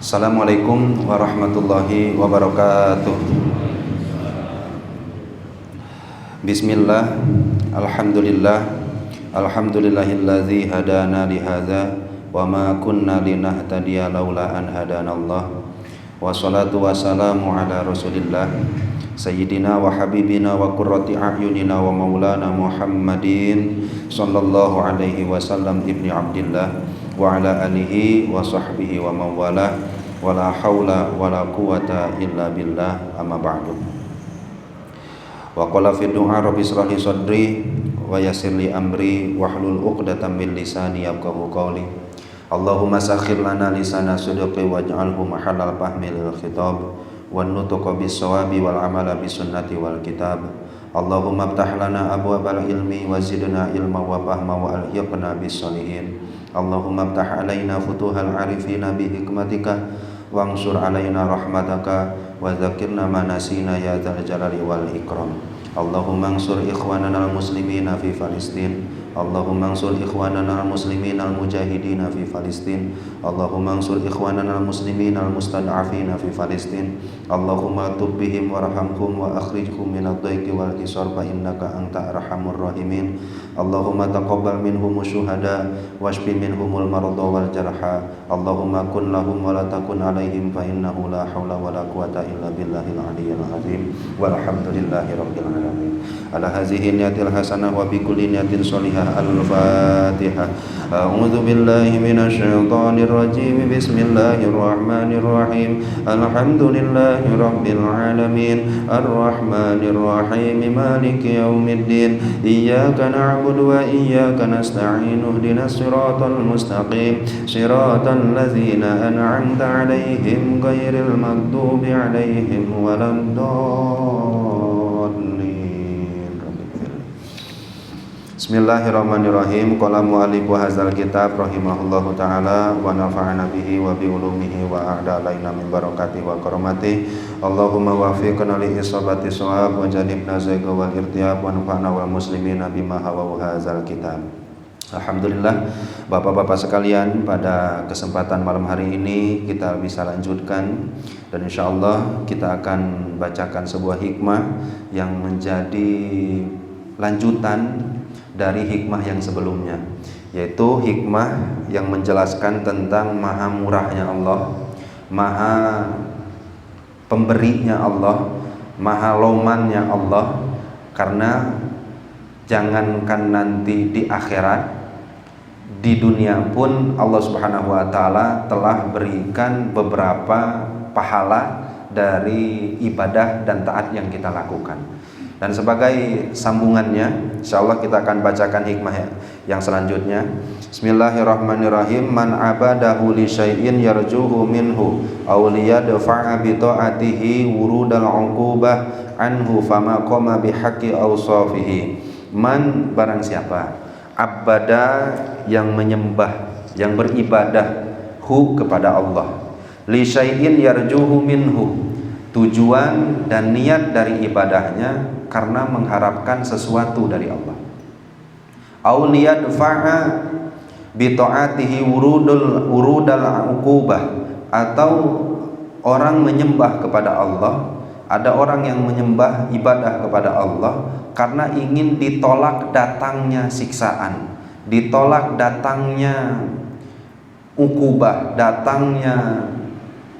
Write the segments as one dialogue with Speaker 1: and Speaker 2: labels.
Speaker 1: Assalamualaikum warahmatullahi wabarakatuh. Bismillah, alhamdulillah, alhamdulillahilladzi hadana lihadza wa ma kunna linahtadiya laula an hadanallah. Wassalatu wassalamu ala Rasulillah Sayyidina wa habibina wa qurrati a'yunina wa maulana Muhammadin sallallahu alaihi wasallam ibni Abdillah wa ala alihi wa sahbihi wa mawalah wa la hawla wa la quwata illa billah, amma ba'du. Wa qala fi du'a rabbi shrah li sadri wa yassir li amri wahlul 'uqdatam min lisani yafqahu qawli. Allahumma sakhir lana lisana sidqi waj'alhu mahallal fahmi lil khitab wan nutqa bis shawabi wal amala bis sunnati wal kitab. Allahumma iftah lana abwabal ilmi wa zidna ilma wa fahma wa alhiqna bis sholihin. Allahumma iftah alaina futuhal arifina bi hikmatika wansur alaina rahmataka wa dzakirna ma nasina ya dzal jalali wal ikram. Allahumma ansur ikhwanana al muslimina fi Palestin. Allahumma ansur ikhwanana al muslimin al mujahidin fi Palestin. Allahumma ansur ikhwanana al muslimin al mustad'afin fi Palestin. Allahumma tub bihim warhamhum wa akhrijhum minad dhaiqi wal hisar fa innaka anta arhamur rahimin. Allahumma taqabbal minhum syuhada washfi minhumul marada wal jarha. Allahumma kun lahum wa la takun alaihim fa innahu la haula wa la quwata illa billahil aliyyil azim. Walhamdulillahi rabbil alamin. Ala hazihi niyatil hasanah wa bi kulli niyatin shalihah. Al-Fatihah. A'udzu billahi minasy syaithanir rajim. Bismillahirrahmanirrahim. Alhamdulillahi rabbil alamin. Arrahmanir rahim. Maliki yaumiddin. Iyyaka na'budu wa iyyaka nasta'in. Ihdinas siratal mustaqim. Siratal ladzina an'amta 'alaihim ghairil maghdubi 'alaihim waladdallin. Bismillahirrahmanirrahim. Qala mu'allifu hadzal kitab rahimahullahu ta'ala wa nafa'ana bihi wa bi ulumihi wa a'da alaina min barakatihi wa karamatihi. Allahumma wafiqna li isabati shawab wa janibna zayga wal irtiyab wa nafa'na wal muslimina bima hawa hadzal kitab. Alhamdulillah, Bapak-bapak sekalian, pada kesempatan malam hari ini kita bisa lanjutkan dan insyaallah kita akan bacakan sebuah hikmah yang menjadi lanjutan dari hikmah yang sebelumnya, yaitu hikmah yang menjelaskan tentang maha murahnya Allah, maha pemberinya Allah, maha lomannya Allah. Karena jangankan nanti di akhirat, di dunia pun Allah Subhanahu wa taala telah berikan beberapa pahala dari ibadah dan taat yang kita lakukan. Dan sebagai sambungannya, insyaallah kita akan bacakan hikmah yang selanjutnya. Bismillahirrahmanirrahim. Man abadahu li syai'in yarjuhu minhu aw liyadfa'a bi ta'atihi wurudal 'uqubah anhu fama qama bi haqqi awsafihi. Man, barang siapa abada, yang menyembah, yang beribadah kepada Allah, li syai'in yarjuhu minhu, tujuan dan niat dari ibadahnya karena mengharapkan sesuatu dari Allah. Auliyad fa'a bi ta'atihi wurudal uqubah, atau orang menyembah kepada Allah, ada orang yang menyembah ibadah kepada Allah karena ingin ditolak datangnya siksaan, ditolak datangnya uqubah, datangnya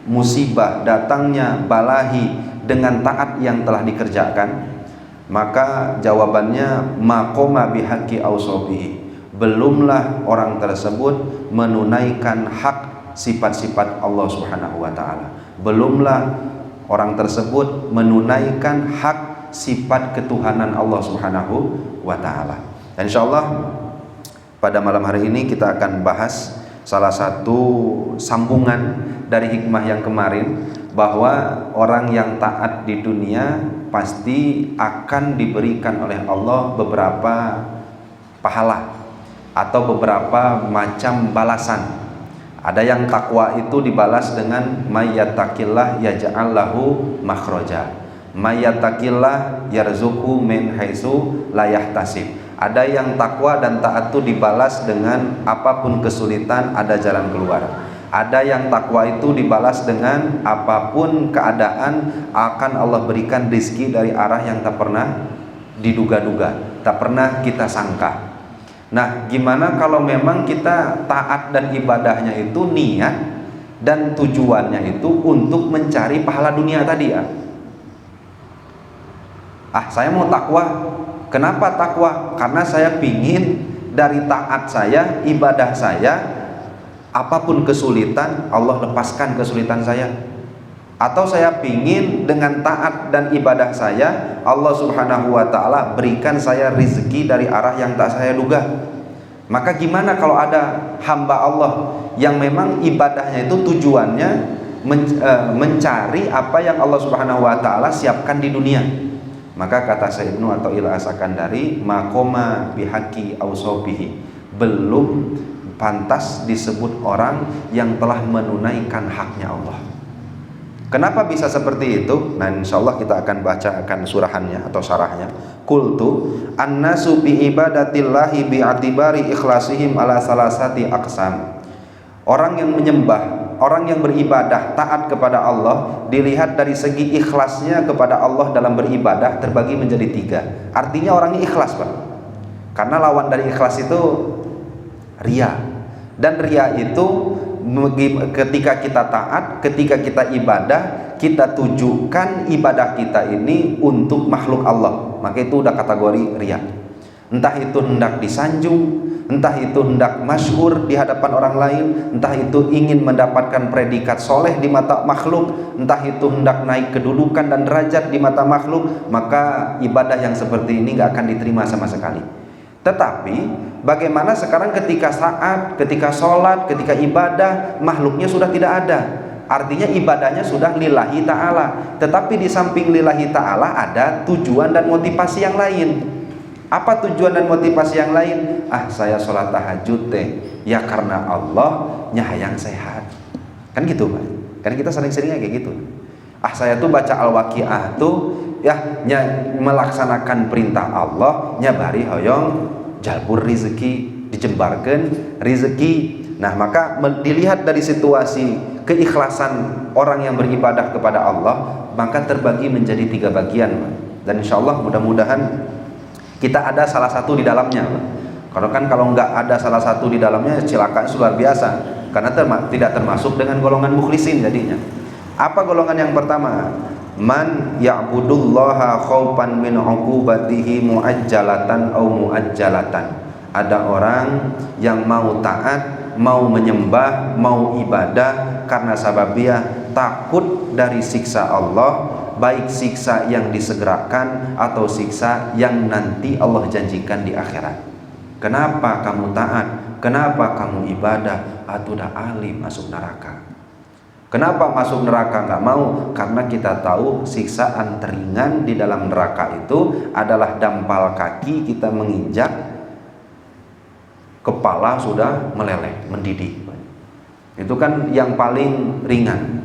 Speaker 1: musibah, datangnya balahi dengan taat yang telah dikerjakan. Maka jawabannya maqoma bihaqqi awsafihi, belumlah orang tersebut menunaikan hak sifat-sifat Allah Subhanahu wa taala, belumlah orang tersebut menunaikan hak sifat ketuhanan Allah Subhanahu wa taala. Dan insyaallah pada malam hari ini kita akan bahas salah satu sambungan dari hikmah yang kemarin, bahwa orang yang taat di dunia pasti akan diberikan oleh Allah beberapa pahala atau beberapa macam balasan. Ada yang takwa itu dibalas dengan mayyattaqillah yaj'al lahu makhraja, mayyattaqillah yarzuqhu min haitsu la yahtasib. Ada yang takwa dan taat itu dibalas dengan apapun kesulitan ada jalan keluar. Ada yang takwa itu dibalas dengan apapun keadaan akan Allah berikan rizki dari arah yang tak pernah diduga-duga, tak pernah kita sangka. Nah, gimana kalau memang kita taat dan ibadahnya itu niat dan tujuannya itu untuk mencari pahala dunia tadi ya? Saya mau takwa. Kenapa takwa? Karena saya pingin dari taat saya, ibadah saya, apapun kesulitan, Allah lepaskan kesulitan saya. Atau saya pingin dengan taat dan ibadah saya, Allah subhanahu wa ta'ala berikan saya rizki dari arah yang tak saya duga. Maka gimana kalau ada hamba Allah yang memang ibadahnya itu tujuannya mencari apa yang Allah subhanahu wa ta'ala siapkan di dunia? Maka kata Syekh Ibnu Athaillah As-Sakandari, maqoma bihaqi ausobihi, belum pantas disebut orang yang telah menunaikan haknya Allah. Kenapa bisa seperti itu? Nah, insyaallah kita akan bacakan surahannya atau syarahnya. Qultu annasu bi ibadatillahi bi atibari ikhlasihim ala salasati aqsam. Orang yang menyembah, orang yang beribadah taat kepada Allah dilihat dari segi ikhlasnya kepada Allah dalam beribadah terbagi menjadi 3. Artinya orangnya ikhlas, Pak. Karena lawan dari ikhlas itu riya. Dan riya itu ketika kita taat, ketika kita ibadah, kita tujukan ibadah kita ini untuk makhluk Allah, maka itu udah kategori riya. Entah itu hendak disanjung, entah itu hendak masyhur di hadapan orang lain, entah itu ingin mendapatkan predikat soleh di mata makhluk, entah itu hendak naik kedudukan dan derajat di mata makhluk, maka ibadah yang seperti ini gak akan diterima sama sekali. Tetapi bagaimana sekarang ketika saat, ketika sholat, ketika ibadah, makhluknya sudah tidak ada. Artinya ibadahnya sudah lillahi ta'ala. Tetapi di samping lillahi ta'ala ada tujuan dan motivasi yang lain. Apa tujuan dan motivasi yang lain? Saya sholat tahajud ya karena Allah nyayang sehat. Kan gitu, Pak. Kan kita sering-seringnya kayak gitu. Saya tuh baca Al-Waqiah tuh ya melaksanakan perintah Allah, nyabari hoyong jalbur rizki, dijembarkan rizki. Nah, maka dilihat dari situasi keikhlasan orang yang beribadah kepada Allah, maka terbagi menjadi 3 bagian, Pak. Dan insyaallah mudah-mudahan kita ada salah satu di dalamnya, Pak. Karena kan kalau nggak ada salah satu di dalamnya, celaka luar biasa. Karena tidak termasuk dengan golongan mukhlisin jadinya. Apa golongan yang pertama? Man ya'budullaha khaufan min 'uqubatihi mu'ajjalatan au mu'ajjalatan. Ada orang yang mau taat, mau menyembah, mau ibadah karena sababiyah takut dari siksa Allah, baik siksa yang disegerakan atau siksa yang nanti Allah janjikan di akhirat. Kenapa kamu taat? Kenapa kamu ibadah? Udah ahli masuk neraka. Kenapa masuk neraka nggak mau? Karena kita tahu siksaan teringan di dalam neraka itu adalah dampal kaki kita menginjak, kepala sudah meleleh, mendidih. Itu kan yang paling ringan.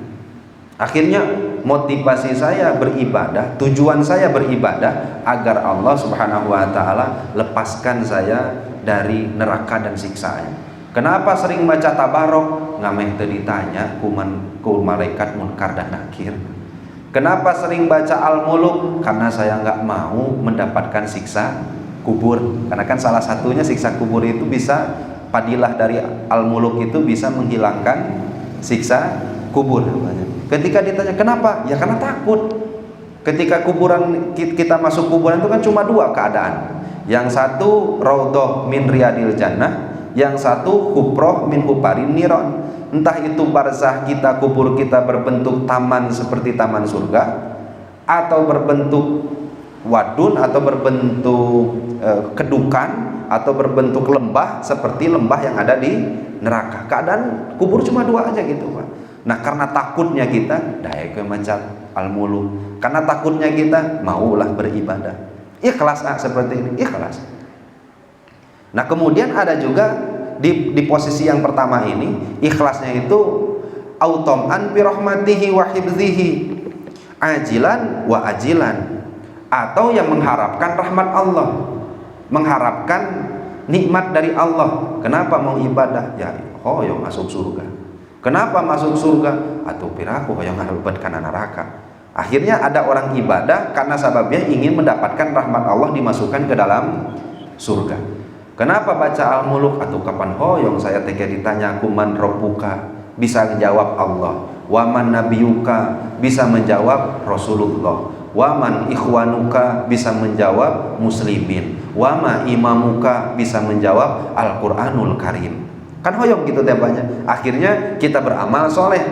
Speaker 1: Akhirnya motivasi saya beribadah, tujuan saya beribadah agar Allah subhanahu wa ta'ala lepaskan saya dari neraka dan siksanya. Kenapa sering baca tabarok? Ngameh teu ditanya ku malaikat munkar dan nakir. Kenapa sering baca al-muluk? Karena saya nggak mau mendapatkan siksa kubur. Karena kan salah satunya siksa kubur itu bisa, padilah dari al-muluk itu bisa menghilangkan siksa kubur. Ketika ditanya kenapa? Ya karena takut. Ketika kuburan kita masuk kuburan itu kan cuma 2 keadaan. Yang satu raudhah min riyadil jannah, yang satu huproh min huparin niron. Entah itu barzah kita, kubur kita berbentuk taman seperti taman surga, atau berbentuk wadun, atau berbentuk kedukan, atau berbentuk lembah seperti lembah yang ada di neraka. Keadaan kubur cuma 2 aja gitu, Pak. Nah, karena takutnya kita daek macam al-muluk. Karena takutnya kita maulah beribadah. Ikhlas seperti ini, ikhlas. Nah, kemudian ada juga di posisi yang pertama ini, ikhlasnya itu autom'an bi rahmatihi wa hibzihi, ajilan wa ajilan, atau yang mengharapkan rahmat Allah, mengharapkan nikmat dari Allah. Kenapa mau ibadah? Ya, yang masuk surga. Kenapa masuk surga? Atuh piraku hoyong ngalebet kana neraka. Akhirnya ada orang ibadah karena sababnya ingin mendapatkan rahmat Allah, dimasukkan ke dalam surga. Kenapa baca Al-Muluk? Atuh kapan hoyong saya tega ditanya kuman rabbuka, bisa menjawab Allah. Waman nabiyuka, bisa menjawab Rasulullah. Waman ikhwanuka, bisa menjawab muslimin. Wama imamuka, bisa menjawab Al-Qur'anul Karim. Kan hoyong gitu tempatnya. Akhirnya kita beramal soleh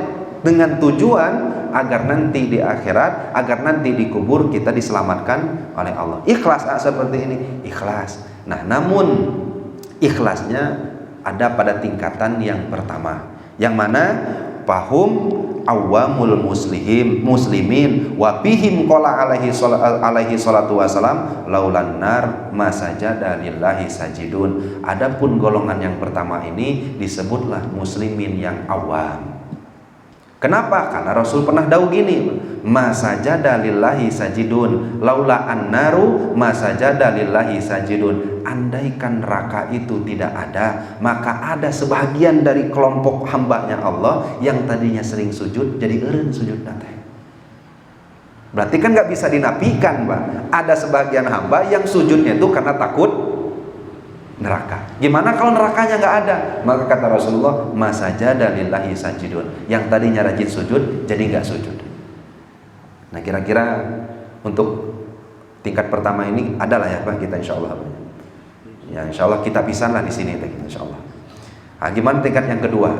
Speaker 1: dengan tujuan agar nanti di akhirat, agar nanti di kubur kita diselamatkan oleh Allah. Ikhlas seperti ini, ikhlas. Nah, namun ikhlasnya ada pada tingkatan yang pertama, yang mana fahum awamul muslimin wa bihim qala alaihi salatu wasalam laulan nar masajada lillahi sajidun. Adapun golongan yang pertama ini disebutlah muslimin yang awam. Kenapa? Karena Rasul pernah dawuh gini, masajada lillahi sajidun laula annaru masajada lillahi sajidun. Andaikan neraka itu tidak ada, maka ada sebagian dari kelompok hambanya Allah yang tadinya sering sujud jadi eureun sujud teh. Berarti kan nggak bisa dinafikan, Pak. Ada sebagian hamba yang sujudnya itu karena takut neraka. Gimana kalau nerakanya nggak ada? Maka kata Rasulullah, masajada lillahi sajidun. Yang tadinya rajin sujud jadi nggak sujud. Nah, kira-kira untuk tingkat pertama ini adalah ya Pak kita insya Allah. Ya insya Allah kita pisahlah di sini insya Allah. Nah, gimana tingkat yang kedua?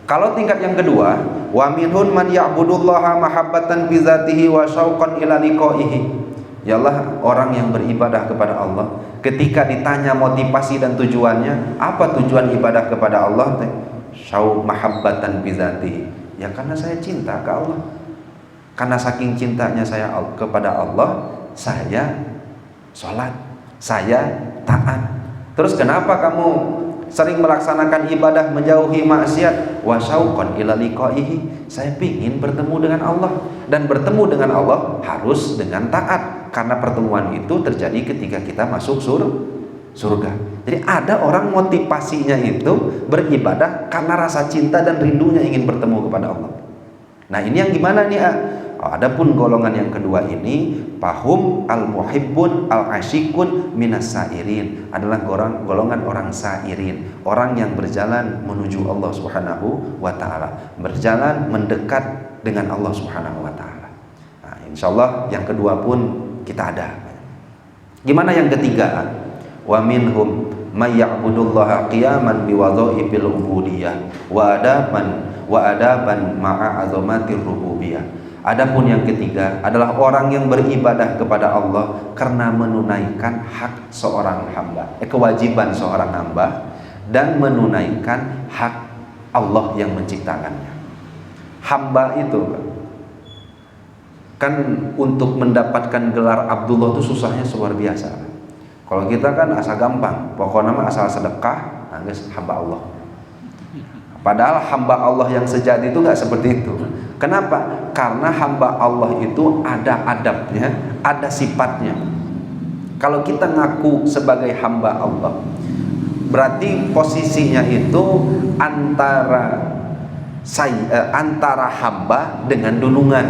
Speaker 1: Kalau tingkat yang kedua, wa minhun man ya'budullaha mahabbatan bi dzatihi wa syauqan ila liqa'ihi. Yalah orang yang beribadah kepada Allah, ketika ditanya motivasi dan tujuannya, apa tujuan ibadah kepada Allah teh? Syauq mahabbatan bi dzatihi. Ya karena saya cinta ke Allah. Karena saking cintanya saya kepada Allah, saya sholat, saya taat. Terus kenapa kamu sering melaksanakan ibadah menjauhi maksiat? Wa syauqan ila liqa'ihi. Saya ingin bertemu dengan Allah, dan bertemu dengan Allah harus dengan taat, karena pertemuan itu terjadi ketika kita masuk surga. Jadi ada orang motivasinya itu beribadah karena rasa cinta dan rindunya ingin bertemu kepada Allah. Nah, ini yang gimana nih? Adapun golongan yang kedua ini, fahum al-muhibbun al-asyikun minas sairin, adalah golongan orang sairin, orang yang berjalan menuju Allah Subhanahu wa taala, berjalan mendekat dengan Allah Subhanahu wa taala. Nah, insyaallah yang kedua pun kita ada. Gimana yang ketiga? Wa minhum may ya'budullaha qiyaman biwadhaifil ubudiyah wa adaban ma'a azamatir rububiyah. Adapun yang ketiga adalah orang yang beribadah kepada Allah karena menunaikan hak seorang hamba, kewajiban seorang hamba, dan menunaikan hak Allah yang menciptakannya. Hamba itu kan untuk mendapatkan gelar Abdullah itu susahnya luar biasa. Kalau kita kan asal gampang, pokoknya mah asal sedekah, geus hamba Allah. Padahal hamba Allah yang sejati itu nggak seperti itu. Kenapa? Karena hamba Allah itu ada adabnya, ada sifatnya. Kalau kita ngaku sebagai hamba Allah, berarti posisinya itu antara hamba dengan dunungan.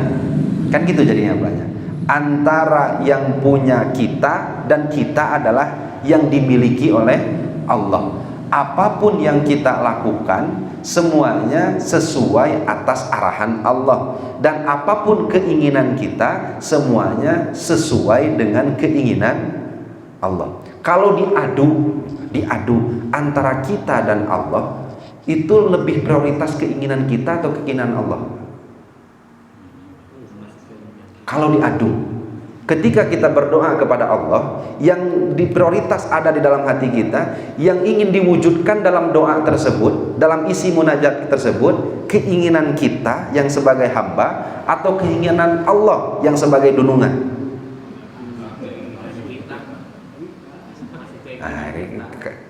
Speaker 1: Kan gitu jadinya banyak. Antara yang punya kita dan kita adalah yang dimiliki oleh Allah. Apapun yang kita lakukan semuanya sesuai atas arahan Allah, dan apapun keinginan kita semuanya sesuai dengan keinginan Allah. Kalau diadu antara kita dan Allah, itu lebih prioritas keinginan kita atau keinginan Allah? Kalau diadu, ketika kita berdoa kepada Allah, yang prioritas ada di dalam hati kita, yang ingin diwujudkan dalam doa tersebut, dalam isi munajat tersebut, keinginan kita yang sebagai hamba atau keinginan Allah yang sebagai dunungan? Nah,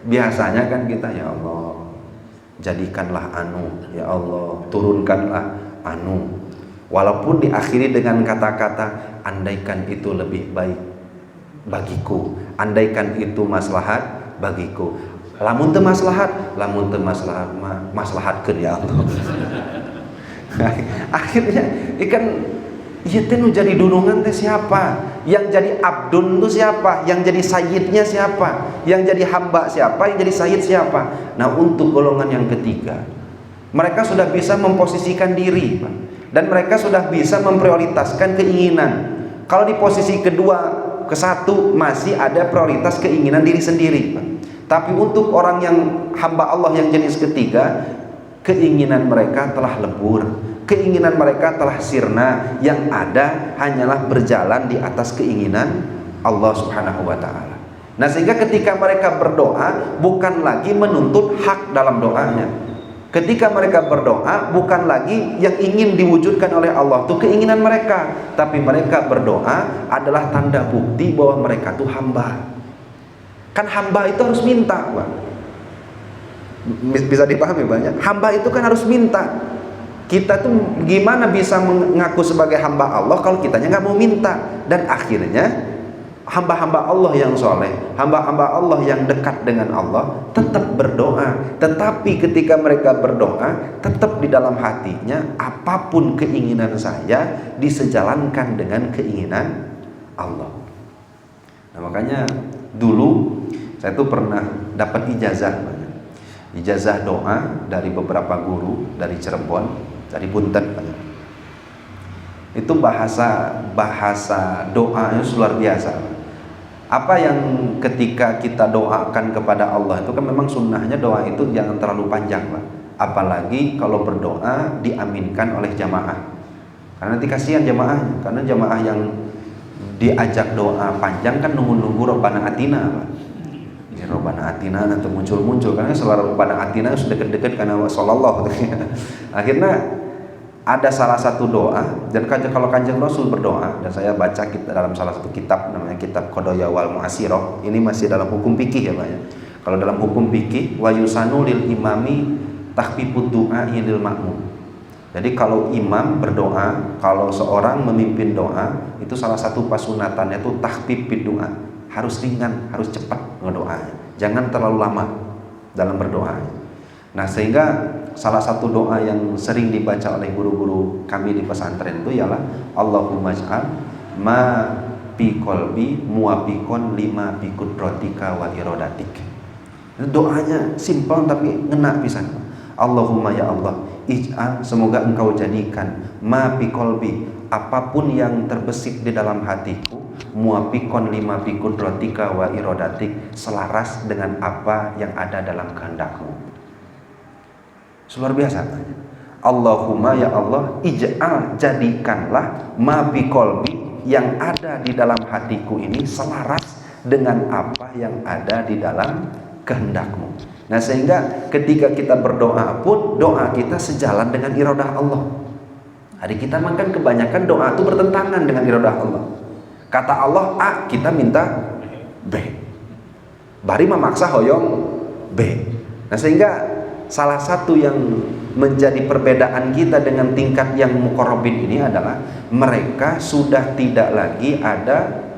Speaker 1: biasanya kan kita, ya Allah jadikanlah anu, ya Allah turunkanlah anu. Walaupun diakhiri dengan kata-kata andaikan itu lebih baik bagiku, andaikan itu maslahat bagiku. Lamun teu maslahat maslahatkeun ya Allah. Akhirnya ikan ieu teh nu jadi dunungan teh siapa? Yang jadi abdun itu siapa? Yang jadi sayyidnya siapa? Yang jadi hamba siapa? Yang jadi sayyid siapa? Nah, untuk golongan yang ketiga, mereka sudah bisa memposisikan diri, Pak. Dan mereka sudah bisa memprioritaskan keinginan. Kalau di posisi kedua ke satu masih ada prioritas keinginan diri sendiri, Pak. Tapi untuk orang yang hamba Allah yang jenis ketiga, keinginan mereka telah lebur, keinginan mereka telah sirna, yang ada hanyalah berjalan di atas keinginan Allah Subhanahu wa ta'ala. Nah, sehingga ketika mereka berdoa bukan lagi menuntut hak dalam doanya. Ketika mereka berdoa bukan lagi yang ingin diwujudkan oleh Allah itu keinginan mereka, tapi mereka berdoa adalah tanda bukti bahwa mereka itu hamba. Kan hamba itu harus minta, Pak. Bisa dipahami banyak. Hamba itu kan harus minta. Kita tuh gimana bisa mengaku sebagai hamba Allah kalau kitanya nggak mau minta? Dan akhirnya hamba-hamba Allah yang soleh, hamba-hamba Allah yang dekat dengan Allah tetap berdoa. Tetapi ketika mereka berdoa, tetap di dalam hatinya apapun keinginan saya disejalankan dengan keinginan Allah. Nah, makanya dulu saya tuh pernah dapat ijazah doa dari beberapa guru dari Cirebon, dari Bunten. Itu bahasa doanya luar biasa. Apa yang ketika kita doakan kepada Allah itu kan memang sunnahnya doa itu jangan terlalu panjang, Pak. Apalagi kalau berdoa diaminkan oleh jamaah. Karena nanti kasihan jamaahnya, karena jamaah yang diajak doa panjang kan nunggu-nunggu Robbana Atina, Pak. Ya, Robbana Atina nanti muncul karena selalu Robbana Atina sudah deket-deket karena sallallahu. Akhirnya ada salah satu doa, dan kalau Kanjeng Rasul berdoa, dan saya baca dalam salah satu kitab namanya kitab Qodaya wal Mu'asiroh. Ini masih dalam hukum fikih ya, Pak ya. Kalau dalam hukum fikih, wa yusanu lil imami takhfifud du'a lil ma'mum. Jadi kalau imam berdoa, kalau seorang memimpin doa, itu salah satu pasunatannya itu takhfif doa. Harus ringan, harus cepat ngedoanya. Jangan terlalu lama dalam berdoa. Nah, sehingga salah satu doa yang sering dibaca oleh guru-guru kami di pesantren itu ialah Allahumma ja'al ma fi qalbi muwafiqon lima bi qudratika wa iradatik. Doanya simpel tapi ngena pisan. Allahumma ya Allah, ij'al, semoga engkau jadikan ma fi qalbi, apapun yang terbesit di dalam hatiku, muwafiqon lima bi qudratika wa iradatik, selaras dengan apa yang ada dalam kehendakmu. Luar biasa. Allahumma ya Allah, ij'al, jadikanlah ma bi qalbi, yang ada di dalam hatiku ini selaras dengan apa yang ada di dalam kehendakmu. Nah, sehingga ketika kita berdoa pun doa kita sejalan dengan iradah Allah. Hari kita makan kebanyakan doa itu bertentangan dengan iradah Allah. Kata Allah A, kita minta B. Bari memaksa hoyong B. Nah, sehingga salah satu yang menjadi perbedaan kita dengan tingkat yang muqarrabin ini adalah mereka sudah tidak lagi ada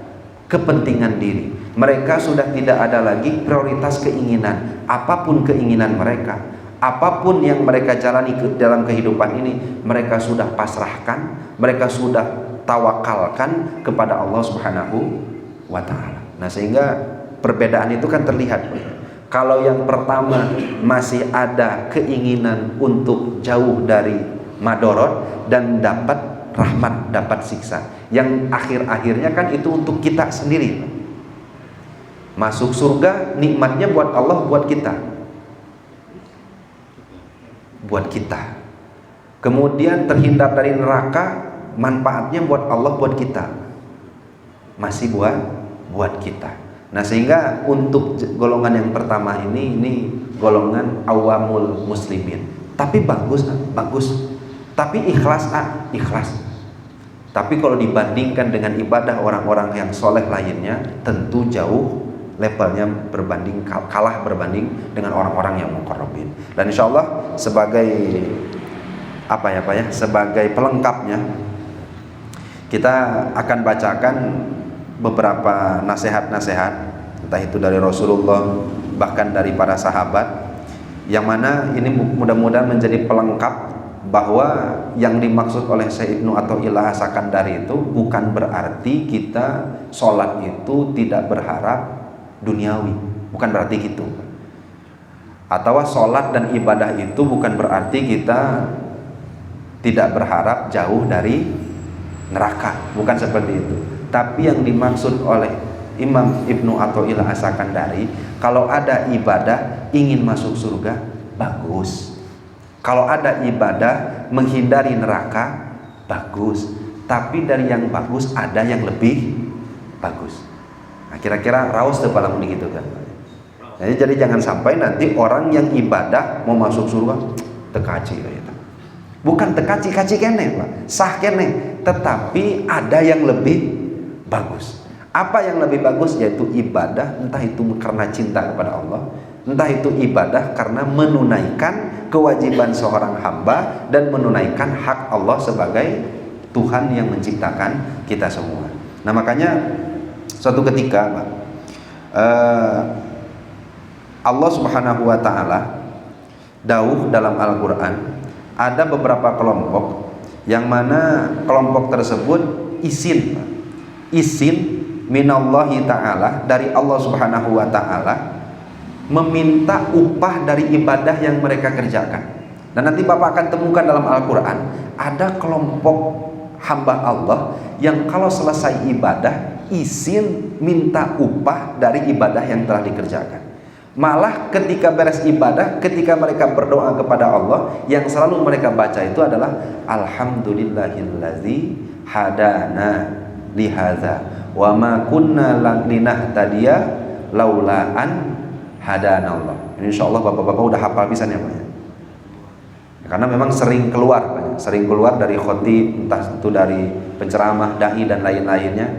Speaker 1: kepentingan diri. Mereka sudah tidak ada lagi prioritas keinginan. Apapun keinginan mereka, apapun yang mereka jalani dalam kehidupan ini, mereka sudah pasrahkan, mereka sudah tawakalkan kepada Allah Subhanahu wa ta'ala. Nah, sehingga perbedaan itu kan terlihat. Kalau yang pertama masih ada keinginan untuk jauh dari madorot dan dapat rahmat, dapat siksa. Yang akhir-akhirnya kan itu untuk kita sendiri. Masuk surga nikmatnya buat Allah, buat kita. Buat kita. Kemudian terhindar dari neraka, manfaatnya buat Allah, buat kita. Masih buat kita. Nah, sehingga untuk golongan yang pertama ini golongan awamul muslimin. Tapi bagus. Tapi ikhlas. Tapi kalau dibandingkan dengan ibadah orang-orang yang soleh lainnya, tentu jauh levelnya kalah berbanding dengan orang-orang yang muqarrabin. Dan insya Allah sebagai sebagai pelengkapnya, kita akan bacakan beberapa nasihat-nasihat, entah itu dari Rasulullah bahkan dari para sahabat, yang mana ini mudah-mudahan menjadi pelengkap bahwa yang dimaksud oleh Syekh Ibnu Athaillah As-Sakandari itu bukan berarti kita sholat itu tidak berharap duniawi, bukan berarti gitu. Atau sholat dan ibadah itu bukan berarti kita tidak berharap jauh dari neraka, bukan seperti itu. Tapi yang dimaksud oleh Imam Ibnu Athaillah As-Sakandari, kalau ada ibadah ingin masuk surga, bagus. Kalau ada ibadah menghindari neraka, bagus. Tapi dari yang bagus ada yang lebih bagus. Nah, kira-kira raus tuh palang begitu kan. Jadi jangan sampai nanti orang yang ibadah mau masuk surga tekaci gitu. Bukan tekaci kene, Pak. Sah kene, tetapi ada yang lebih bagus. Apa yang lebih bagus? Yaitu ibadah, entah itu karena cinta kepada Allah, entah itu ibadah karena menunaikan kewajiban seorang hamba dan menunaikan hak Allah sebagai Tuhan yang menciptakan kita semua. Nah, makanya suatu ketika, Pak, Allah Subhanahu wa taala dawuh dalam Al-Qur'an, ada beberapa kelompok yang mana kelompok tersebut izin minallahi ta'ala, dari Allah Subhanahu wa ta'ala, meminta upah dari ibadah yang mereka kerjakan. Dan nanti Bapak akan temukan dalam Al-Quran, ada kelompok hamba Allah yang kalau selesai ibadah izin minta upah dari ibadah yang telah dikerjakan. Malah ketika beres ibadah, ketika mereka berdoa kepada Allah, yang selalu mereka baca itu adalah Alhamdulillahillazi hadana lihadza wa ma kunna linahtadiya laula an hadanallah. Insyaallah bapak-bapak udah hafal pisan ya, Pak. Karena memang sering keluar dari khotib, entah itu dari penceramah, dai dan lain-lainnya.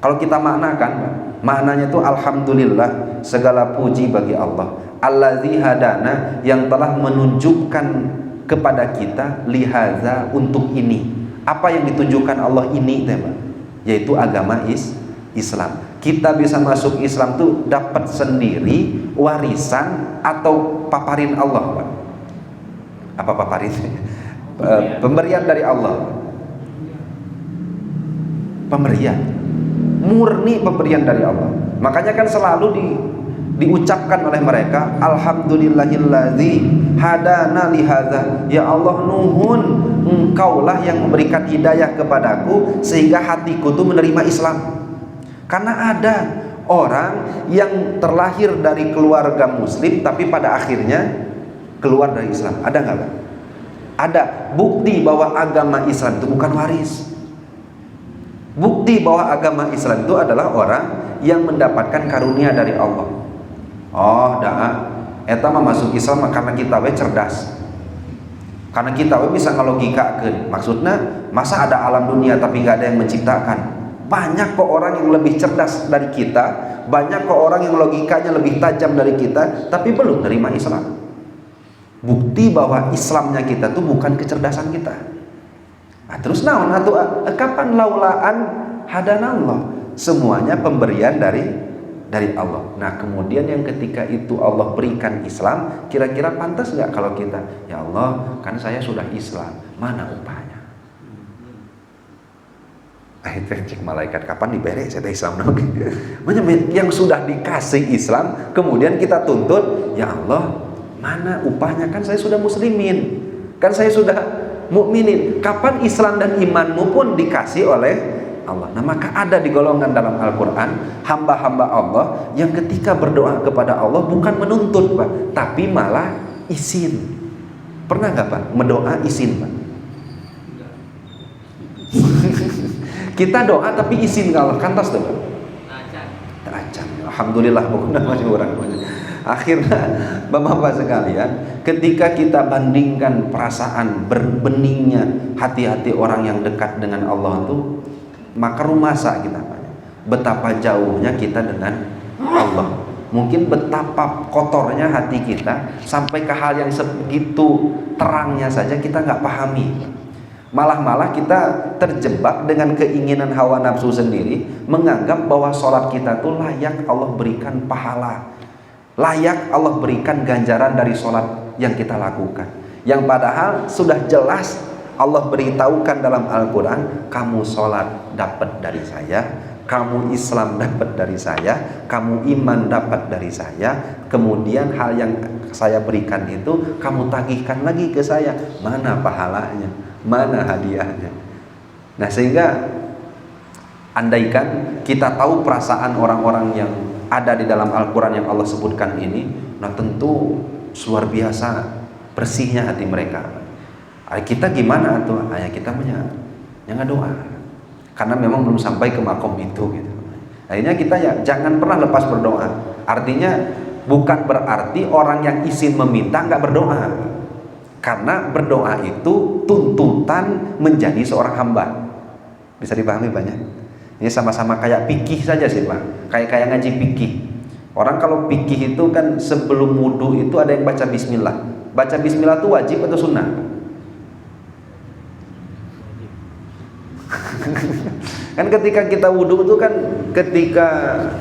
Speaker 1: Kalau kita maknakan, Pak, maknanya itu alhamdulillah, segala puji bagi Allah, allazi hadana, yang telah menunjukkan kepada kita lihaza, untuk ini. Apa yang ditunjukkan Allah ini, Pak? Yaitu agama Islam. Kita bisa masuk Islam tuh dapat sendiri, warisan atau paparin Allah, Pak. Apa paparin? Pemberian dari Allah. Pemberian, murni pemberian dari Allah. Makanya kan selalu diucapkan oleh mereka, Alhamdulillahilladzi hadana lihadza. Ya Allah, nuhun, engkaulah yang memberikan hidayah kepadaku sehingga hatiku tuh menerima Islam. Karena ada orang yang terlahir dari keluarga muslim tapi pada akhirnya keluar dari Islam. Ada nggak, Pak? Ada. Bukti bahwa agama Islam itu bukan waris. Bukti bahwa agama Islam itu adalah orang yang mendapatkan karunia dari Allah. Oh, dah, eta mah masuk Islam karena kita we cerdas. Karena kita we bisa ngelogikakeun. Maksudnya, masa ada alam dunia tapi nggak ada yang menciptakan? Banyak kok orang yang lebih cerdas dari kita, banyak kok orang yang logikanya lebih tajam dari kita, tapi belum terima Islam. Bukti bahwa Islamnya kita tuh bukan kecerdasan kita. Nah, terus naon atuh, kapan laulaan hadanallah? Semuanya pemberian dari Allah. Nah, kemudian yang ketika itu Allah berikan Islam, kira-kira pantas nggak kalau kita, ya Allah, kan saya sudah Islam, mana upahnya? Akhirnya cek malaikat, kapan diberi saya Islam? Yang sudah dikasih Islam, kemudian kita tuntut, ya Allah, mana upahnya? Kan saya sudah muslimin, kan saya sudah mukminin. Kapan Islam dan imanmu pun dikasih oleh Allah? Nah, maka ada di golongan dalam Al-Quran hamba-hamba Allah yang ketika berdoa kepada Allah bukan menuntut, Pak, tapi malah izin. Pernah nggak, Pak, mendoa izin, Pak? Kita doa tapi izin kalau kantos tuh, Pak. Acan. Alhamdulillah, bukan masih orang. Akhirnya, Bapak-bapak sekalian, ketika kita bandingkan perasaan berbeningnya hati-hati orang yang dekat dengan Allah itu, maka rumasa kita, betapa jauhnya kita dengan Allah. Mungkin betapa kotornya hati kita sampai ke hal yang sebegitu terangnya saja kita nggak pahami. Malah kita terjebak dengan keinginan hawa nafsu sendiri, menganggap bahwa sholat kita tuh layak Allah berikan pahala.
Speaker 2: layak Allah berikan ganjaran dari sholat yang kita lakukan, yang padahal sudah jelas Allah beritahukan dalam Al-Quran, kamu sholat dapat dari saya, kamu Islam dapat dari saya, kamu iman dapat dari saya, kemudian hal yang saya berikan itu kamu tagihkan lagi ke saya. Mana pahalanya, mana hadiahnya? Nah, sehingga andaikan kita tahu perasaan orang-orang yang ada di dalam Al-Quran yang Allah sebutkan ini, nah tentu luar biasa bersihnya hati mereka. Kita gimana tuh? Kita jangan doa, karena memang belum sampai ke makom itu gitu. Akhirnya kita ya jangan pernah lepas berdoa. Artinya bukan berarti orang yang izin meminta nggak berdoa, karena berdoa itu tuntutan menjadi seorang hamba. Bisa dipahami banyak. Ini sama-sama kayak fikih saja sih Pak, kayak ngaji fikih. Orang kalau fikih itu kan sebelum wudhu itu ada yang baca bismillah. Baca bismillah itu wajib atau sunnah? Kan ketika kita wudhu itu kan ketika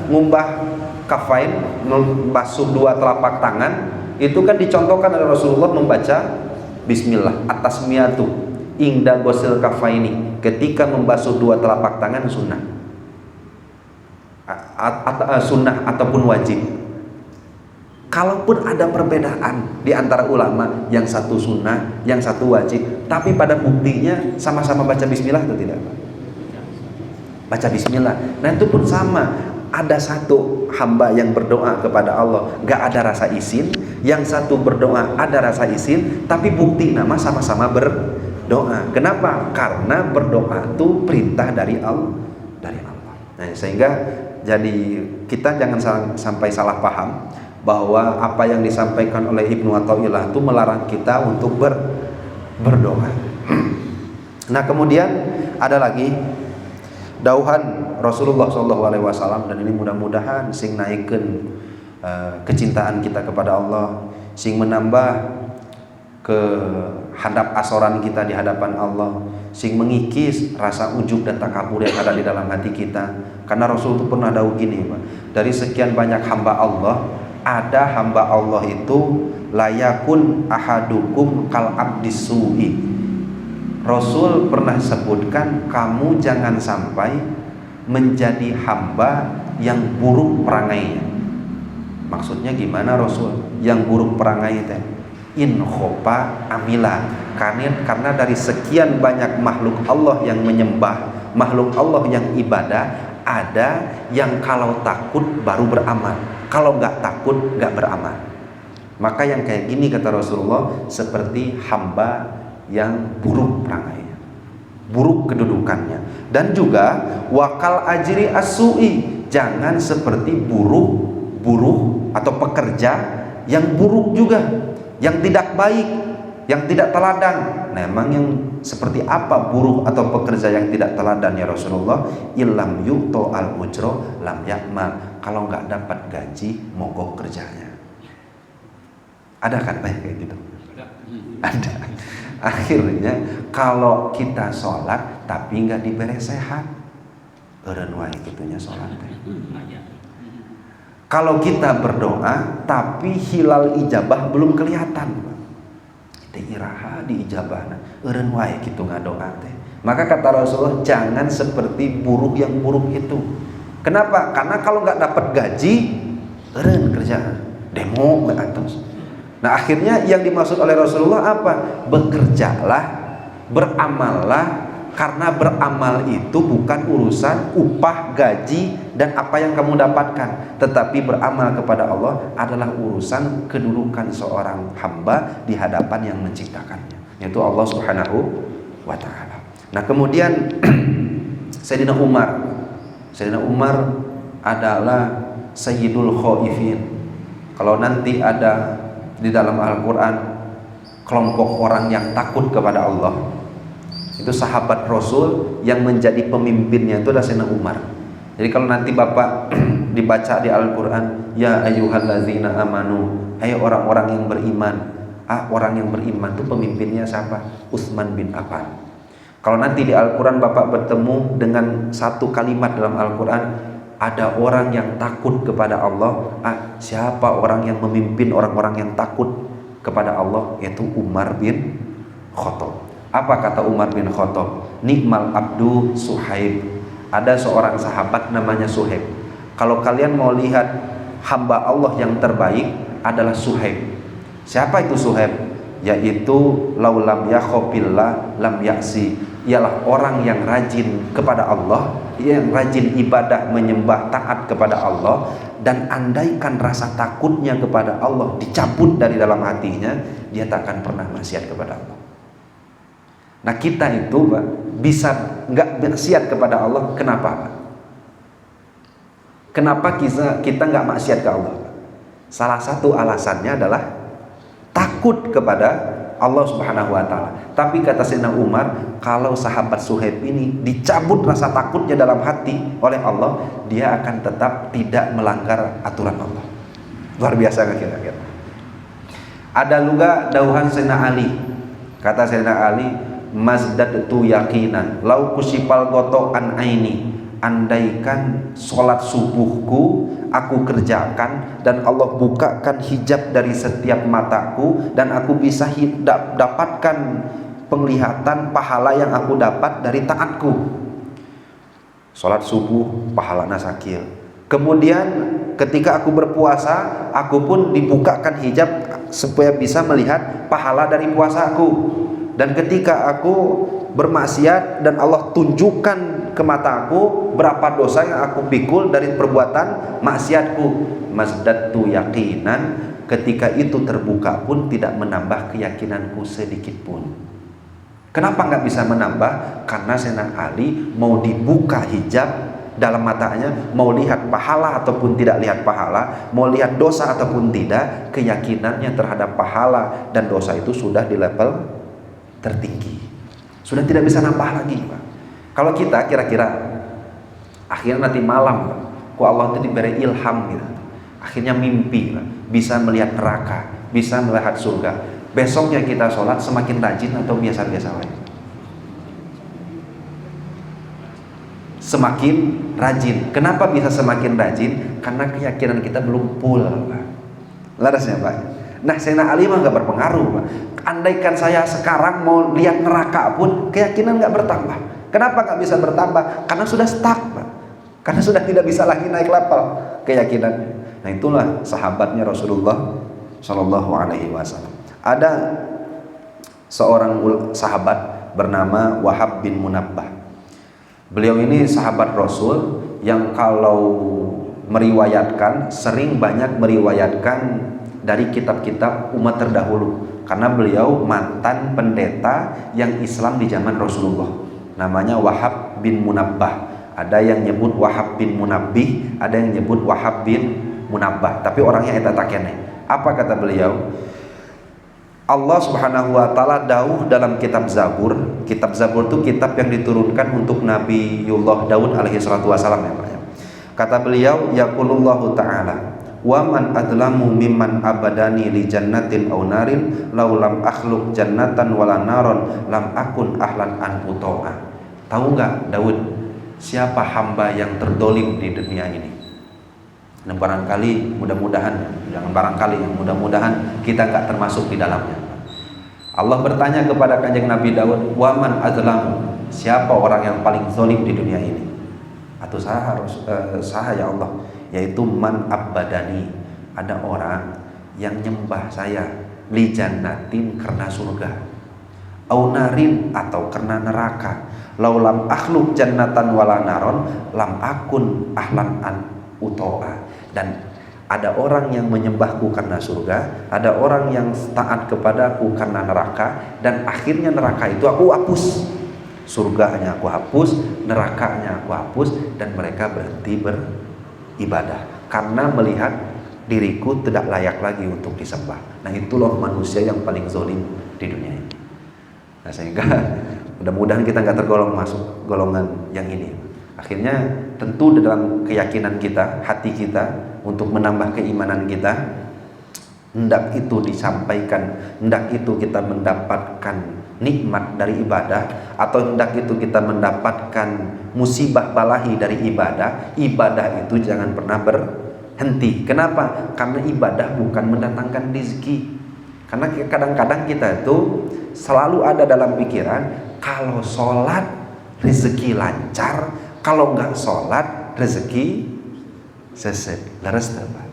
Speaker 2: ngumbah kafain, membasuh dua telapak tangan, itu kan dicontohkan oleh Rasulullah membaca bismillah atas miyatu ingda gosil kafaini, ketika membasuh dua telapak tangan sunnah, sunnah ataupun wajib. Kalaupun ada perbedaan di antara ulama, yang satu sunnah, yang satu wajib, tapi pada buktinya sama-sama baca bismillah atau tidak? Baca bismillah. Nah itu pun sama, ada satu hamba yang berdoa kepada Allah gak ada rasa izin, yang satu berdoa ada rasa izin, tapi bukti nama sama-sama berdoa. Kenapa? Karena berdoa itu perintah dari Allah. Nah, sehingga jadi kita jangan sampai salah paham bahwa apa yang disampaikan oleh Ibnu Athaillah itu melarang kita untuk berdoa. Nah kemudian ada lagi dauhan Rasulullah SAW, dan ini mudah-mudahan sing naikkan kecintaan kita kepada Allah, sing menambah ke hadap asoran kita di hadapan Allah, sing mengikis rasa ujub dan takabur yang ada di dalam hati kita. Karena Rasul itu pernah dawuh gini Pak, dari sekian banyak hamba Allah, ada hamba Allah itu layakun ahadukum kal abdis su'i. Rasul pernah sebutkan, kamu jangan sampai menjadi hamba yang buruk perangainya. Maksudnya gimana Rasul? Yang buruk perangai teh in khopa amila, karena dari sekian banyak makhluk Allah yang menyembah, makhluk Allah yang ibadah, ada yang kalau takut baru beramal, kalau nggak takut nggak beramal. Maka yang kayak gini kata Rasulullah seperti hamba yang buruk perangainya, buruk kedudukannya. Dan juga wakal ajri as-su'i, jangan seperti buruh atau pekerja yang buruk juga, yang tidak baik, yang tidak teladan. Nah, emang yang seperti apa buruh atau pekerja yang tidak teladan ya Rasulullah? Illam yu'to al-ujro lam yakmal, kalau nggak dapat gaji mogok kerjanya. Ada kan kayak gitu? Ada. Akhirnya kalau kita sholat tapi nggak diberi sehat, eureun wae kitunya sholat. Kalau kita berdoa tapi hilal ijabah belum kelihatan, teh iraha di ijabahna, eureun wae kitu ngadoa teh. Maka kata Rasulullah, jangan seperti buruh yang buruk itu. Kenapa? Karena kalau nggak dapat gaji, eureun kerjaan, demo ke atas. Nah akhirnya yang dimaksud oleh Rasulullah apa? Bekerjalah, beramallah, karena beramal itu bukan urusan upah, gaji, dan apa yang kamu dapatkan, tetapi beramal kepada Allah adalah urusan kedudukan seorang hamba di hadapan yang menciptakannya, yaitu Allah Subhanahu wa Ta'ala. Nah kemudian Sayyidina Umar adalah Sayyidul Khaifin. Kalau nanti ada di dalam Al-Quran kelompok orang yang takut kepada Allah, itu sahabat Rasul yang menjadi pemimpinnya itu adalah Sayyidina Umar. Jadi kalau nanti Bapak dibaca di Al-Quran, ya ayyuhallazina amanu, hai orang-orang yang beriman. Orang yang beriman itu pemimpinnya siapa? Utsman bin Affan. Kalau nanti di Al-Quran Bapak bertemu dengan satu kalimat dalam Al-Quran, ada orang yang takut kepada Allah. Siapa orang yang memimpin orang-orang yang takut kepada Allah? Yaitu Umar bin Khattab. Apa kata Umar bin Khattab? Nikmal abdu Suhaib. Ada seorang sahabat namanya Suhaib. Kalau kalian mau lihat hamba Allah yang terbaik adalah Suhaib. Siapa itu Suhaib? Yaitu laulam yakhobillah lam yaksi. Ialah orang yang rajin kepada Allah, yang rajin ibadah, menyembah, taat kepada Allah, dan andaikan rasa takutnya kepada Allah dicabut dari dalam hatinya, dia tak akan pernah maksiat kepada Allah. Nah, kita itu Pak, bisa nggak maksiat kepada Allah. Kenapa Pak? Kenapa kita nggak maksiat ke Allah? Salah satu alasannya adalah takut kepada Allah Subhanahu wa Ta'ala. Tapi kata Sayyidina Umar, kalau sahabat Suhaib ini dicabut rasa takutnya dalam hati oleh Allah, dia akan tetap tidak melanggar aturan Allah. Luar biasa kan kira-kira. Ada juga dauhan Sayyidina Ali. Kata Sayyidina Ali, mazdadtu yaqinan lau kusipal goto an aini. Andaikan sholat subuhku aku kerjakan dan Allah bukakan hijab dari setiap mataku, dan aku bisa dapatkan penglihatan pahala yang aku dapat dari taatku. Sholat subuh pahalanya sakil. Kemudian ketika aku berpuasa, aku pun dibukakan hijab supaya bisa melihat pahala dari puasaku. Dan ketika aku bermaksiat dan Allah tunjukkan ke mataku berapa dosa yang aku pikul dari perbuatan maksiatku, mazdadtu yaqinan, ketika itu terbuka pun tidak menambah keyakinanku sedikit pun. Kenapa nggak bisa menambah? Karena Sayyidina Ali mau dibuka hijab dalam matanya, mau lihat pahala ataupun tidak lihat pahala, mau lihat dosa ataupun tidak, keyakinannya terhadap pahala dan dosa itu sudah di level tertinggi, sudah tidak bisa nambah lagi Pak. Kalau kita kira-kira akhirnya nanti malam Pak, kok Allah itu diberi ilham gitu, akhirnya mimpi Pak, bisa melihat neraka, bisa melihat surga, besoknya kita sholat semakin rajin atau biasa-biasa aja? Semakin rajin. Kenapa bisa semakin rajin? Karena keyakinan kita belum full Pak. Larasnya Pak. Nah, Sayyidina Ali mah gak berpengaruh Pak. Andaikan saya sekarang mau lihat neraka pun keyakinan gak bertambah. Kenapa gak bisa bertambah? Karena sudah stuck Pak. Karena sudah tidak bisa lagi naik level keyakinannya. Nah, itulah sahabatnya Rasulullah Shallallahu Alaihi Wasallam. Ada seorang sahabat bernama Wahab bin Munabbah. Beliau ini sahabat Rasul yang kalau meriwayatkan, sering banyak meriwayatkan dari kitab-kitab umat terdahulu, karena beliau mantan pendeta yang Islam di zaman Rasulullah. Namanya Wahab bin Munabbah. Ada yang nyebut Wahab bin Munabbih, ada yang nyebut Wahab bin Munabbah, tapi orangnya eta takene. Apa kata beliau? Allah Subhanahu wa Ta'ala dawuh dalam kitab Zabur. Kitab Zabur itu kitab yang diturunkan untuk Nabiullah Daud alaihi salatu wasalam ya Pak. Kata beliau, yaqulullahu ta'ala, wa man adlamu mimman abadani li jannatin aw narin law lam akhluq jannatan wala naron lam akun ahlan an utoa. Tahu nggak Daud, siapa hamba yang terdolim di dunia ini? Dan barangkali, mudah-mudahan, jangan barangkali, mudah-mudahan kita nggak termasuk di dalamnya. Allah bertanya kepada kanjeng Nabi Daud, wa man adlamu, siapa orang yang paling zalim di dunia ini? Atau sah ya Allah, yaitu man abbadani, ada orang yang nyembah saya, li jannatin, karena surga, au narin, atau karena neraka, laulam akhluk jannatan wala naron lam akun ahlan an utoa. Dan ada orang yang menyembahku karena surga, ada orang yang taat kepadaku karena neraka, dan akhirnya neraka itu aku hapus, surganya aku hapus, nerakanya aku hapus, dan mereka berhenti beribadah karena melihat diriku tidak layak lagi untuk disembah. Nah, itulah manusia yang paling zalim di dunia ini. Nah, sehingga mudah-mudahan kita nggak tergolong masuk golongan yang ini. Akhirnya tentu dalam keyakinan kita, hati kita, untuk menambah keimanan kita, hendak itu disampaikan, hendak itu kita mendapatkan nikmat dari ibadah, atau hendak itu kita mendapatkan musibah balahi dari ibadah, ibadah itu jangan pernah berhenti. Kenapa? Karena ibadah bukan mendatangkan rezeki. Karena kadang-kadang kita itu selalu ada dalam pikiran, kalau sholat rezeki lancar, kalau nggak sholat rezeki seset. Laras apa?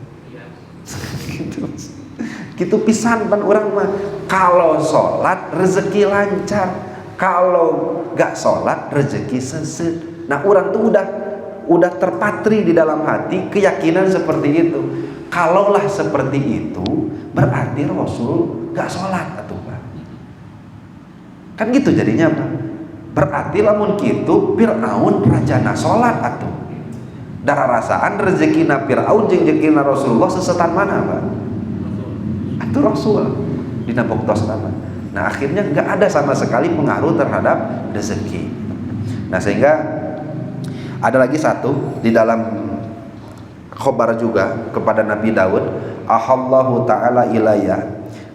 Speaker 2: Gitu pisan pan orang mah, kalau sholat rezeki lancar, kalau gak sholat rezeki seset. Nah orang tuh udah terpatri di dalam hati keyakinan seperti itu. Kalaulah seperti itu berarti Rasul gak sholat atuh Pak. Kan gitu jadinya Pak. Berarti lamun kitu Fir'aun rajana sholat atuh. Darah rasaan rezekina Fir'aun jeung rezekina Rasulullah sesetan mana Pak? Itu Rasul dina boktos nama. Nah akhirnya nggak ada sama sekali pengaruh terhadap rezeki. Nah sehingga ada lagi satu di dalam khobar juga kepada Nabi Daud, ahallahu ta'ala ilayya.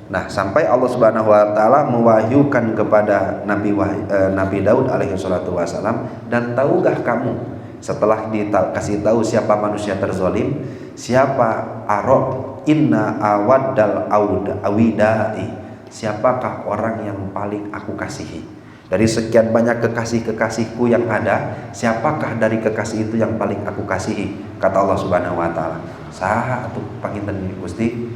Speaker 2: Nah sampai Allah subhanahu wa ta'ala mewahyukan kepada Nabi Daud alaihi salatu wassalam, dan tahukah kamu setelah dikasih tahu siapa manusia terzolim, siapa arok inna awaddal awidai, siapakah orang yang paling aku kasihi dari sekian banyak kekasih-kekasihku yang ada, siapakah dari kekasih itu yang paling aku kasihi? Kata Allah subhanahu wa ta'ala, saha atuh panginten Gusti,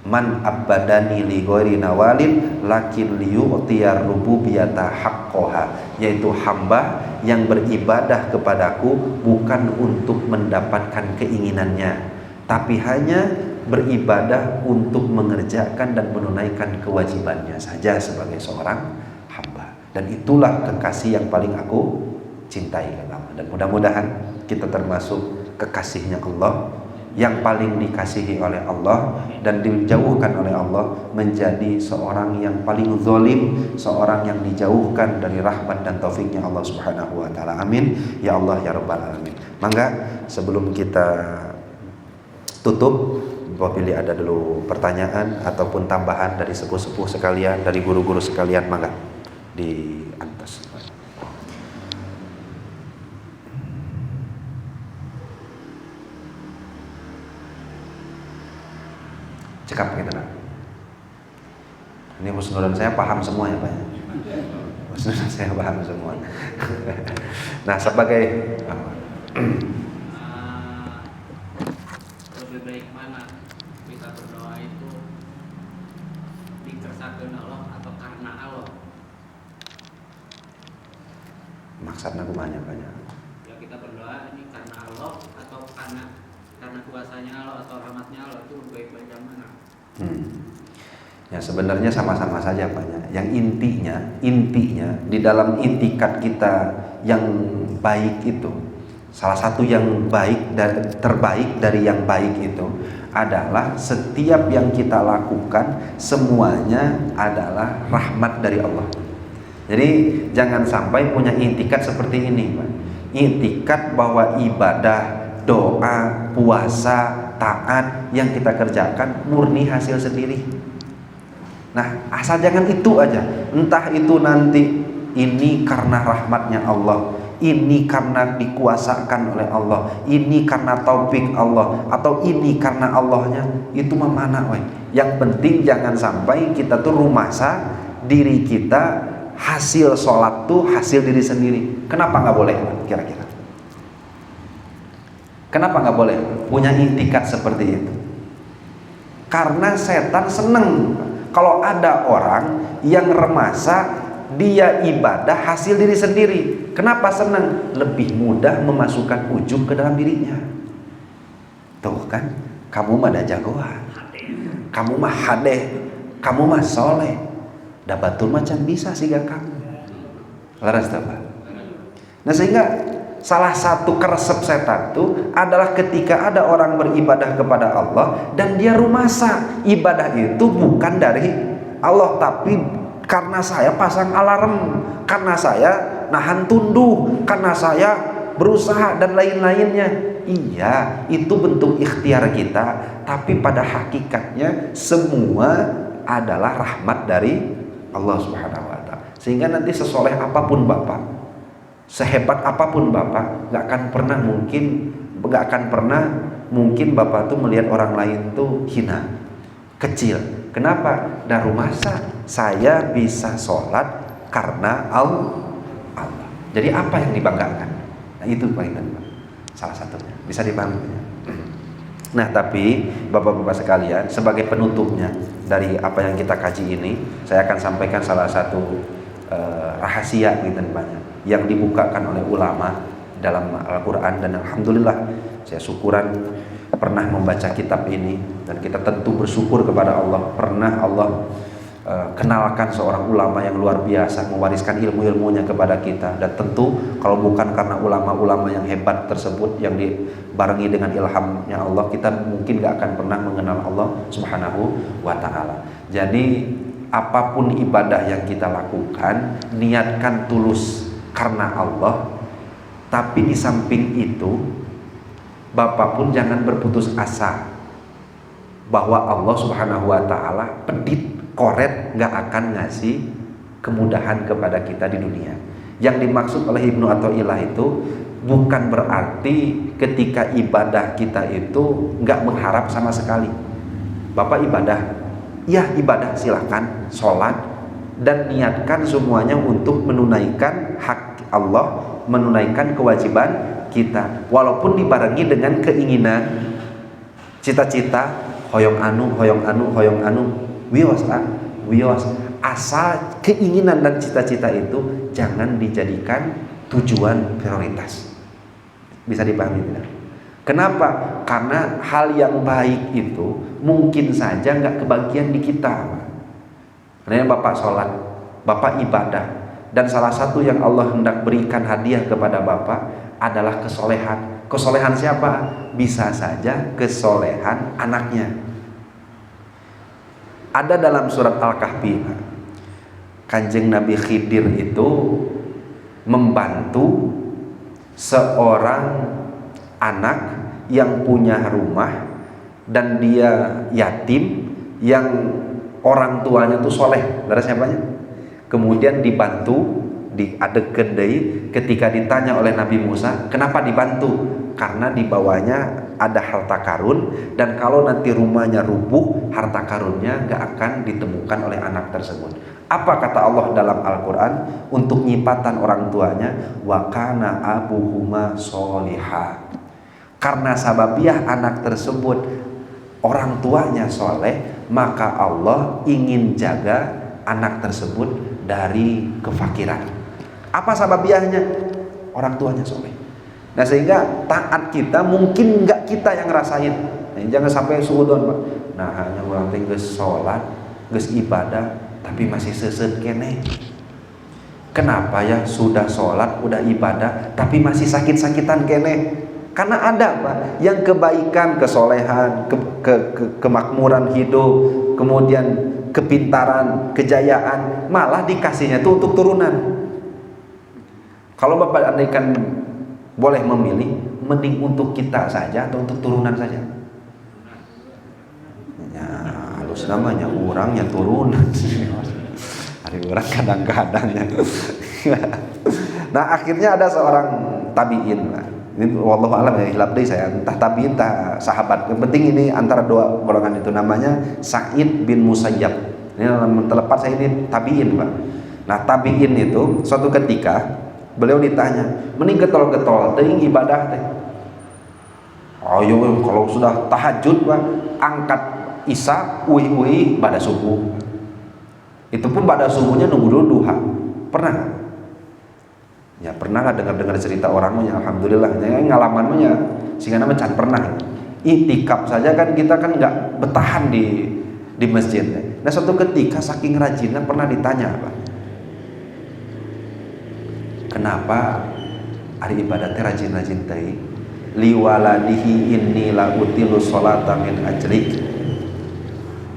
Speaker 2: man abadani li ghairi nawalin lakin liyu'tiyar rububiyata haqqoha, yaitu hamba yang beribadah kepadaku bukan untuk mendapatkan keinginannya, tapi hanya beribadah untuk mengerjakan dan menunaikan kewajibannya saja sebagai seorang hamba. Dan itulah kekasih yang paling aku cintai. Dan mudah-mudahan kita termasuk kekasihnya Allah, yang paling dikasihi oleh Allah dan dijauhkan oleh Allah, menjadi seorang yang paling zalim, seorang yang dijauhkan dari rahmat dan taufiknya Allah subhanahu wa ta'ala. Amin ya Allah ya rabbal alamin. Mangga sebelum kita tutup, apabila ada dulu pertanyaan ataupun tambahan dari sepuh-sepuh sekalian, dari guru-guru sekalian, mangga di atas. Cekap gitu nah. Ini husnudan saya paham semua ya Pak. Husnudan saya paham semua. Nah sebagai
Speaker 3: lebih baik mana kita berdoa itu dikersakakeun Allah atau karena Allah?
Speaker 2: Maksudnya kumanya banyak.
Speaker 3: Ya kita berdoa ini karena Allah atau karena kuasanya Allah atau rahmatnya Allah, itu lebih baik yang mana?
Speaker 2: Ya sebenarnya sama-sama saja Pak. Yang intinya di dalam itikat kita yang baik itu, salah satu yang baik dan terbaik dari yang baik itu adalah setiap yang kita lakukan semuanya adalah rahmat dari Allah. Jadi jangan sampai punya itikat seperti ini Pak. Itikat bahwa ibadah, doa, puasa, taat yang kita kerjakan murni hasil sendiri. Nah asal jangan itu aja. Entah itu nanti ini karena rahmatnya Allah, ini karena dikuasakan oleh Allah, ini karena taufik Allah, atau ini karena Allahnya, itu mah mana we. Yang penting jangan sampai kita tuh rumasa diri kita, hasil sholat tuh hasil diri sendiri. Kenapa nggak boleh kira-kira? Kenapa nggak boleh punya itikat seperti itu? Karena setan seneng kalau ada orang yang remasa dia ibadah hasil diri sendiri. Kenapa senang? Lebih mudah memasukkan ujub ke dalam dirinya. Tuh kan, kamu mah ada jagoan, kamu mah hadeh, kamu mah soleh, dah batur macam bisa sih gak kamu. Laras apa? Nah sehingga salah satu keresep setan itu adalah ketika ada orang beribadah kepada Allah dan dia rumasa ibadah itu bukan dari Allah, tapi karena saya pasang alarm, karena saya nahan tunduh, karena saya berusaha dan lain-lainnya. Iya, itu bentuk ikhtiar kita, tapi pada hakikatnya semua adalah rahmat dari Allah Subhanahu wa ta'ala. Sehingga nanti sesoleh apapun bapak, sehebat apapun bapak, nggak akan pernah mungkin bapak tuh melihat orang lain tuh hina, kecil. Kenapa? Dari masa saya bisa sholat karena Allah. Jadi apa yang dibanggakan? Nah itu paling penting, salah satunya bisa dipahami. Nah tapi bapak-bapak sekalian, sebagai penutupnya dari apa yang kita kaji ini, saya akan sampaikan salah satu rahasia gitu banyak yang dibukakan oleh ulama dalam Al-Quran. Dan alhamdulillah saya syukuran pernah membaca kitab ini, dan kita tentu bersyukur kepada Allah pernah Allah kenalkan seorang ulama yang luar biasa, mewariskan ilmu-ilmunya kepada kita. Dan tentu kalau bukan karena ulama-ulama yang hebat tersebut yang dibarengi dengan ilhamnya Allah, kita mungkin gak akan pernah mengenal Allah Subhanahu wa ta'ala. Jadi apapun ibadah yang kita lakukan, niatkan tulus karena Allah. Tapi di samping itu, bapak pun jangan berputus asa bahwa Allah Subhanahu wa ta'ala pedit, koret, gak akan ngasih kemudahan kepada kita di dunia. Yang dimaksud oleh Ibnu Athaillah itu bukan berarti ketika ibadah kita itu gak mengharap sama sekali. Bapak ibadah, ya ibadah silahkan, sholat, dan niatkan semuanya untuk menunaikan hak Allah, menunaikan kewajiban kita, walaupun dibarengi dengan keinginan, cita-cita, hoyong anu, wios, asal keinginan dan cita-cita itu jangan dijadikan tujuan prioritas. Bisa dipahami tidak? Kenapa? Karena hal yang baik itu mungkin saja nggak kebagian di kita. Karena bapak sholat, bapak ibadah, dan salah satu yang Allah hendak berikan hadiah kepada bapak adalah kesolehan. Kesolehan siapa? Bisa saja kesolehan anaknya. Ada dalam surat Al-Kahfi, Kanjeng Nabi Khidir itu membantu seorang anak yang punya rumah dan dia yatim, yang orang tuanya tuh soleh. Dari siapanya? Kemudian dibantu, diadegan deui ketika ditanya oleh Nabi Musa, kenapa dibantu? Karena di bawahnya ada harta karun, dan kalau nanti rumahnya rubuh, harta karunnya gak akan ditemukan oleh anak tersebut. Apa kata Allah dalam Al-Quran untuk nyipatan orang tuanya? Wa kana abuhuma sholiha. Karena sababiah anak tersebut orang tuanya soleh, maka Allah ingin jaga anak tersebut dari kefakiran. Apa sababiahnya? Orang tuanya soleh. Nah sehingga taat kita mungkin nggak kita yang ngerasain. Nah, jangan sampai suudon, Pak. Nah hanya orang geus sholat, geus ibadah, tapi masih seuseut keneh. Kenapa ya sudah sholat, udah ibadah, tapi masih sakit-sakitan keneh? Karena ada, Pak, yang kebaikan, kesolehan, kemakmuran hidup, kemudian kepintaran, kejayaan, malah dikasihnya itu untuk turunan. Kalau Bapak andaikan boleh memilih, mending untuk kita saja atau untuk turunan saja? Ya, halus namanya orangnya turunan. Hari orang kadang-kadang ya. Nah, akhirnya ada seorang tabiin, ini wallahu alam ya, hilaf deui saya, entah tabiin entah sahabat. Yang penting ini antara dua golongan itu, namanya Sa'id bin Musayyab. Ini dalam telepat saya ini tabiin, Pak. Nah, tabiin itu suatu ketika beliau ditanya, mending getol-getol teuing ibadah teh. Ayo kalau sudah tahajud, Pak, angkat isya, uih pada subuh. Itu pun pada subuhnya nunggu dulu duha. Pernah? Ya pernah lah dengar cerita orang mah, alhamdulillah. Ya ngalaman mah ya sehingga nama can pernah. Itikaf saja kan kita kan nggak bertahan di masjid. Nah suatu ketika saking rajinnya pernah ditanya, Pak, kenapa hari ibadatnya rajin-rajin teh? Liwaladihi inni la utilu sholata min ajrik.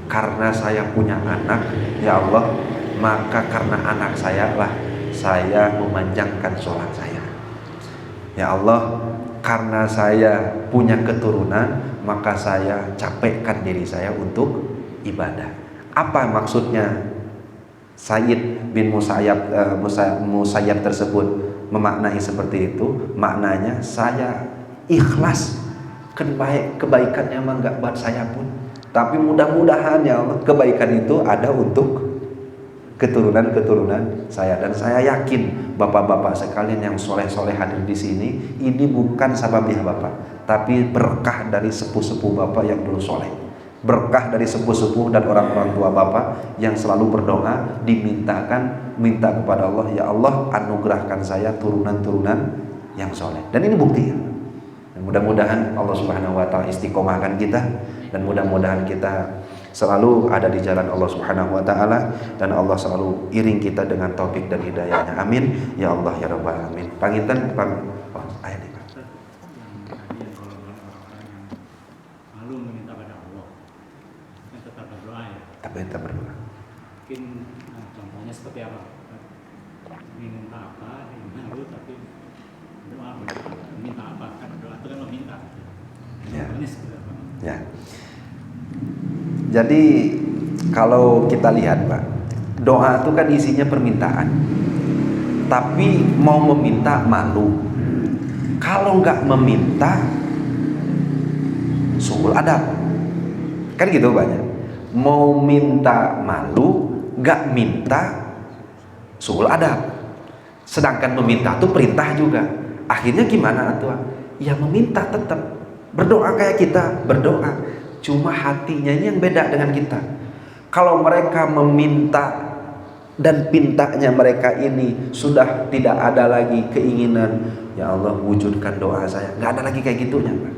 Speaker 2: Karena saya punya anak, ya Allah, maka karena anak saya lah saya memanjangkan sholat saya. Ya Allah, karena saya punya keturunan, maka saya capekkan diri saya untuk ibadah. Apa maksudnya? Sayyid bin Musayyab tersebut memaknai seperti itu. Maknanya saya ikhlas, kebaikannya mah enggak buat saya pun, tapi mudah-mudahan ya Allah kebaikan itu ada untuk keturunan saya. Dan saya yakin bapak-bapak sekalian yang soleh-soleh hadir di sini, ini bukan sababiah bapak, tapi berkah dari sepuh-sepuh bapak yang dulu soleh, berkah dari sepuh-sepuh dan orang-orang tua bapak yang selalu berdoa, minta kepada Allah, ya Allah anugerahkan saya turunan-turunan yang soleh. Dan ini bukti. Dan mudah-mudahan Allah Subhanahu wa taala istiqomahkan kita, dan mudah-mudahan kita selalu ada di jalan Allah Subhanahu wa taala, dan Allah selalu iring kita dengan taufik dan hidayahnya. Amin ya Allah ya rabbal alamin. Panginten ayat ini.
Speaker 4: Malu meminta pada Allah, kan tetap berdoa ya.
Speaker 2: Tapi kita berdoa.
Speaker 4: Mungkin contohnya seperti apa? Minta apa? Malu tapi doa, minta apa? Kan doa itu kan meminta.
Speaker 2: Ya.
Speaker 4: Contohnya seperti apa?
Speaker 2: Ya. Jadi kalau kita lihat Pak, doa itu kan isinya permintaan, tapi mau meminta malu. Kalau nggak meminta suul adab, kan gitu banyak. Mau minta malu, nggak minta suul adab. Sedangkan meminta itu perintah juga. Akhirnya gimana tuh? Ya meminta tetap, berdoa kayak kita berdoa. Cuma hatinya ini yang beda dengan kita. Kalau mereka meminta dan pintanya mereka ini sudah tidak ada lagi keinginan, ya Allah wujudkan doa saya, nggak ada lagi kayak gitunya Pak.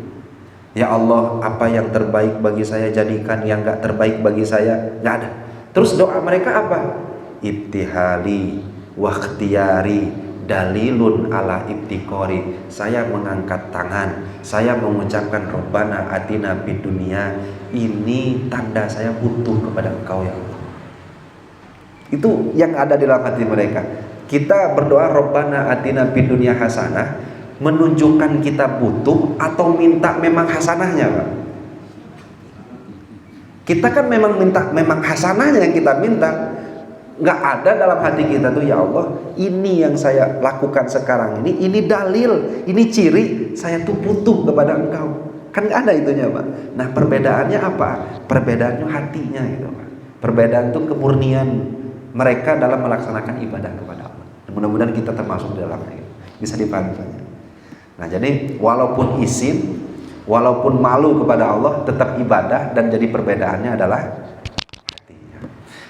Speaker 2: Ya Allah apa yang terbaik bagi saya jadikan, yang nggak terbaik bagi saya nggak ada. Terus doa mereka apa? Ibtihali wakhtiyari dalilun ala ibtikori. Saya mengangkat tangan, saya mengucapkan Rabbana atina fid dunya, ini tanda saya butuh kepada Engkau ya Allah. Itu yang ada di dalam hati mereka. Kita berdoa Rabbana atina fid dunya hasanah, menunjukkan kita butuh atau minta memang hasanahnya Pak? Kita kan memang hasanahnya yang kita minta. Nggak ada dalam hati kita tuh, ya Allah ini yang saya lakukan sekarang ini dalil, ini ciri saya tuh butuh kepada Engkau. Kan nggak ada itunya Pak. Nah perbedaannya apa? Perbedaannya hatinya gitu Pak. Perbedaan tuh kemurnian mereka dalam melaksanakan ibadah kepada Allah. Mudah-mudahan kita termasuk di dalamnya gitu. Bisa dipahami. Nah jadi walaupun izin, walaupun malu kepada Allah, tetap ibadah, dan jadi perbedaannya adalah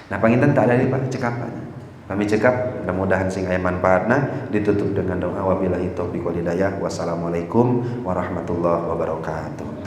Speaker 2: nah panginten tak ada Pak cekapannya. Kami cekap, mudah-mudahan sing aya manfaatna, ditutup dengan doa wabillahi taufiq wal hidayah. Wassalamualaikum warahmatullahi wabarakatuh.